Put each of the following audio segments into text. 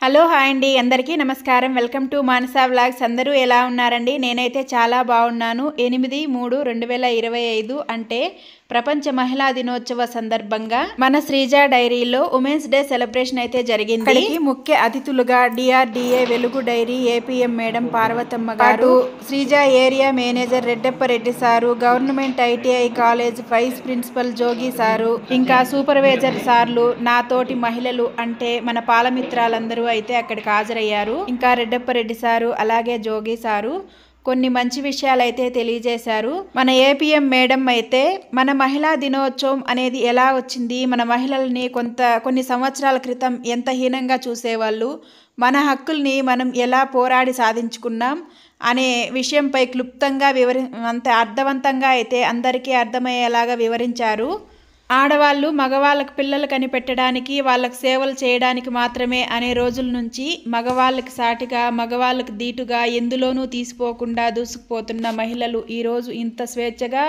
Hello hi అండి అందరికీ నమస్కారం. Welcome to Manasa vlogs. అందరూ ఎలా ఉన్నారండి? నేనైతే చాలా బాగున్నాను. 8/3/2025 అంటే ప్రపంచ మహిళా దినోత్సవ సందర్భంగా మన శ్రీజ డైరీలో ఉమెన్స్ డే సెలబ్రేషన్ అయితే జరిగింది. ఇక్కడికి ముఖ్య అతిథులుగా డిఆర్డిఏ వెలుగు dairy APM madam Parvathamma garu, Sreeja area manager Reddappareddy sir, government ITI college vice principal Jogi sir, ఇంకా సూపర్వైజర్ సార్లు, నాతోటి మహిళలు అంటే మన పాలమిత్రాలందరూ అయితే అక్కడికి హాజరయ్యారు. ఇంకా రెడ్డప్పరెడ్డి సారు అలాగే జోగి సారు కొన్ని మంచి విషయాలు అయితే తెలియజేశారు. మన ఏపీఎం మేడం అయితే మన మహిళా దినోత్సవం అనేది ఎలా వచ్చింది, మన మహిళల్ని కొన్ని సంవత్సరాల క్రితం ఎంత హీనంగా చూసేవాళ్ళు, మన హక్కుల్ని మనం ఎలా పోరాడి సాధించుకున్నాం అనే విషయంపై క్లుప్తంగా అంత అర్థవంతంగా అయితే అందరికీ అర్థమయ్యేలాగా వివరించారు. ఆడవాళ్ళు మగవాళ్ళకి పిల్లలు కనిపెట్టడానికి, వాళ్ళకి సేవలు చేయడానికి మాత్రమే అనే రోజుల నుంచి మగవాళ్ళకి సాటిగా, మగవాళ్ళకి దీటుగా ఎందులోనూ తీసిపోకుండా దూసుకుపోతున్న మహిళలు ఈరోజు ఇంత స్వేచ్ఛగా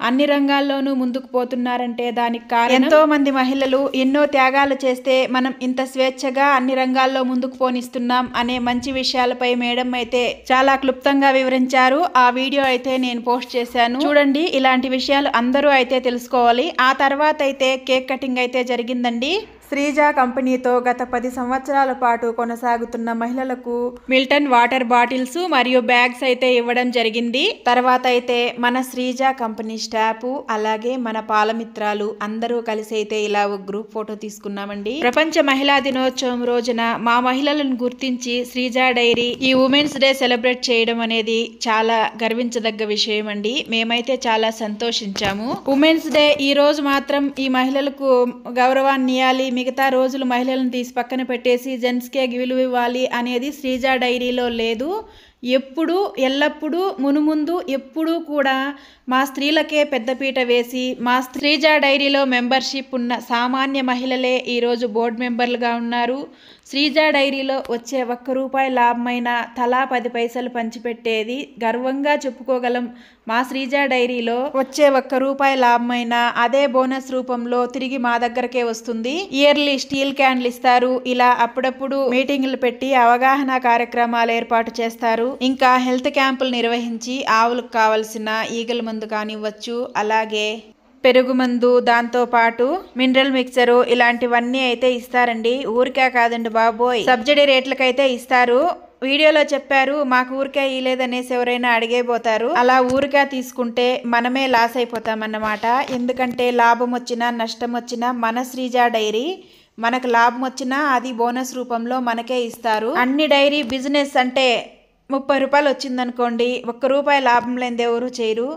అన్ని రంగాల్లోనూ ముందుకు పోతున్నారంటే దానికి కారణం ఎంతో మంది మహిళలు ఎన్నో త్యాగాలు చేస్తే మనం ఇంత స్వేచ్ఛగా అన్ని రంగాల్లో ముందుకు పోనిస్తున్నాం అనే మంచి విషయాలపై మేడం అయితే చాలా క్లుప్తంగా వివరించారు. ఆ వీడియో అయితే నేను పోస్ట్ చేశాను, చూడండి. ఇలాంటి విషయాలు అందరూ అయితే తెలుసుకోవాలి. ఆ తర్వాత అయితే కేక్ కటింగ్ అయితే జరిగిందండి. శ్రీజ కంపెనీతో గత 10 సంవత్సరాల పాటు కొనసాగుతున్న మహిళలకు మిల్టన్ వాటర్ బాటిల్స్ మరియు బ్యాగ్స్ అయితే ఇవ్వడం జరిగింది. తర్వాత అయితే మన శ్రీజ కంపెనీ స్టాఫ్ అలాగే మన పాలమిత్రాలు అందరూ కలిసి అయితే ఇలా ఒక గ్రూప్ ఫోటో తీసుకున్నామండి. ప్రపంచ మహిళా దినోత్సవం రోజున మా మహిళలను గుర్తించి శ్రీజ డైరీ ఈ ఉమెన్స్ డే సెలబ్రేట్ చేయడం అనేది చాలా గర్వించదగ్గ విషయం అండి. మేమైతే చాలా సంతోషించాము. ఉమెన్స్ డే ఈ రోజు మాత్రం ఈ మహిళలకు గౌరవాన్ని ఇవ్వాలి, మిగతా రోజులు మహిళలను తీసి పక్కన పెట్టేసి జెంట్స్కే విలువ ఇవ్వాలి అనేది శ్రీజ డైరీలో లేదు. ఎప్పుడు ఎల్లప్పుడూ మునుముందు ఎప్పుడూ కూడా మా స్త్రీలకే పెద్దపీట వేసి మా శ్రీజ డైరీలో మెంబర్షిప్ ఉన్న సామాన్య మహిళలే ఈరోజు బోర్డు మెంబర్లుగా ఉన్నారు. శ్రీజ డైరీలో వచ్చే ₹1 లాభమైన తలా 10 పైసలు పంచిపెట్టేది గర్వంగా చెప్పుకోగలం. మా శ్రీజ డైరీలో వచ్చే ₹1 లాభమైన అదే బోనస్ రూపంలో తిరిగి మా దగ్గరకే వస్తుంది. ఇయర్లీ స్టీల్ క్యాన్లు ఇస్తారు. ఇలా అప్పుడప్పుడు మీటింగులు పెట్టి అవగాహన కార్యక్రమాలు ఏర్పాటు చేస్తారు. ఇంకా హెల్త్ క్యాంపులు నిర్వహించి ఆవులకు కావలసిన ఈగల మందు కానివ్వచ్చు, అలాగే పెరుగు మందు, దాంతోపాటు మినరల్ మిక్చరు ఇలాంటివన్నీ అయితే ఇస్తారండి. ఊరికే కాదండి బాబోయ్, సబ్సిడీ రేట్లకైతే ఇస్తారు. వీడియోలో చెప్పారు, మాకు ఊరికే ఇలేదనేసి ఎవరైనా అడిగేపోతారు. అలా ఊరికే తీసుకుంటే మనమే లాస్ అయిపోతామన్నమాట. ఎందుకంటే లాభం వచ్చినా నష్టం వచ్చినా మన శ్రీజ డైరీ మనకు లాభం వచ్చినా అది బోనస్ రూపంలో మనకే ఇస్తారు. అన్ని డైరీ బిజినెస్ అంటే ₹30 వచ్చిందనుకోండి, ₹1 లాభం లేనిది ఎవరు చేయరు.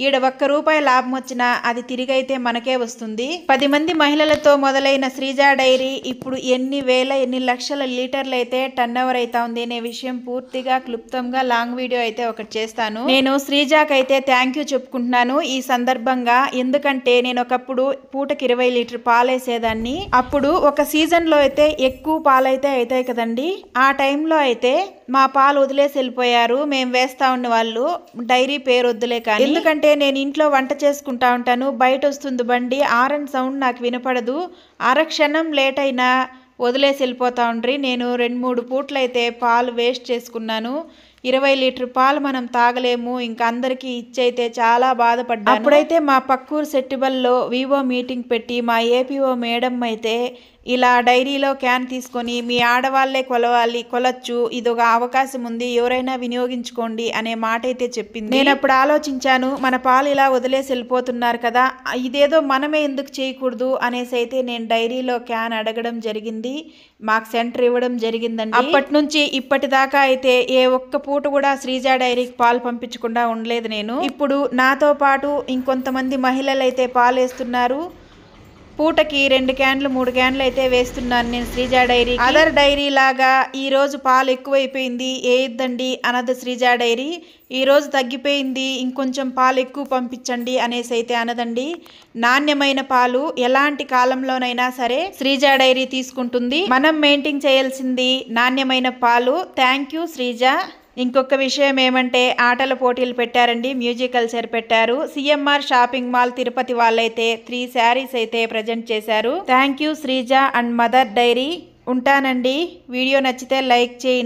ఈడ ₹1 లాభం వచ్చినా అది తిరిగైతే మనకే వస్తుంది. 10 మంది మహిళలతో మొదలైన శ్రీజ డైరీ ఇప్పుడు ఎన్ని వేల ఎన్ని లక్షల లీటర్లు అయితే టర్న్ ఓవర్ అవుతా ఉంది అనే విషయం పూర్తిగా క్లుప్తంగా లాంగ్ వీడియో అయితే ఒకటి చేస్తాను. నేను శ్రీజకైతే థ్యాంక్ యూ చెప్పుకుంటున్నాను ఈ సందర్భంగా. ఎందుకంటే నేను ఒకప్పుడు పూటకి 20 లీటర్ పాలు వేసేదాన్ని. అప్పుడు ఒక సీజన్ లో అయితే ఎక్కువ పాలు అయితే అవుతాయి కదండి. ఆ టైంలో అయితే మా పాలు వదిలేసి వెళ్ళిపోయారు. మేము వేస్తా ఉన్న వాళ్ళు డైరీ పేరు వద్దులే కానీ, ఎందుకంటే నేను ఇంట్లో వంట చేసుకుంటా ఉంటాను, బయట వస్తుంది బండి, ఆరన్ సౌండ్ నాకు వినపడదు. అరక్షణం లేట్ అయినా వదిలేసి వెళ్ళిపోతా ఉండ్రి. నేను 2-3 పూట్లు అయితే పాలు వేస్ట్ చేసుకున్నాను. 20 లీటర్ పాలు మనం తాగలేము, ఇంకా అందరికీ ఇచ్చైతే చాలా బాధపడ్డాను. అప్పుడైతే మా పక్కూరు సెట్టిబల్లో వివో మీటింగ్ పెట్టి మా ఏపీఓ మేడం అయితే ఇలా డైరీలో క్యాన్ తీసుకొని మీ ఆడవాళ్లే కొలచ్చు, ఇదొక అవకాశం ఉంది, ఎవరైనా వినియోగించుకోండి అనే మాట అయితే చెప్పింది. నేను అప్పుడు ఆలోచించాను, మన పాలు ఇలా వదిలేసి వెళ్ళిపోతున్నారు కదా, ఇదేదో మనమే ఎందుకు చేయకూడదు అనేసి అయితే నేను డైరీలో క్యాన్ అడగడం జరిగింది. మాకు సెంటర్ ఇవ్వడం జరిగిందండి. అప్పటి నుంచి ఇప్పటిదాకా అయితే ఏ ఒక్క పూట కూడా శ్రీజ డైరీకి పాలు పంపించకుండా ఉండలేదు నేను. ఇప్పుడు నాతో పాటు ఇంకొంతమంది మహిళలు అయితే పాలు వేస్తున్నారు. పూటకి 2 క్యాన్లు 3 క్యాన్లు అయితే వేస్తున్నాను నేను శ్రీజ డైరీ. అదర్ డైరీ లాగా ఈ రోజు పాలు ఎక్కువైపోయింది వేయొద్దండి అనదు శ్రీజ డైరీ. ఈ రోజు తగ్గిపోయింది ఇంకొంచెం పాలు ఎక్కువ పంపించండి అనేసి అయితే అనదండి. నాణ్యమైన పాలు ఎలాంటి కాలంలోనైనా సరే శ్రీజ డైరీ తీసుకుంటుంది. మనం మెయింటైన్ చేయాల్సింది నాణ్యమైన పాలు. Thank you Sreeja. ఇంకొక విషయం ఏమంటే ఆటల పోటీలు పెట్టారండి, మ్యూజికల్ చైర్ పెట్టారు. సిఎంఆర్ షాపింగ్ మాల్ తిరుపతి వాళ్ళైతే 3 శారీస్ అయితే ప్రజెంట్ చేశారు. Thank you Sreeja and Mother Dairy. ఉంటానండి. వీడియో నచ్చితే లైక్ చేయండి.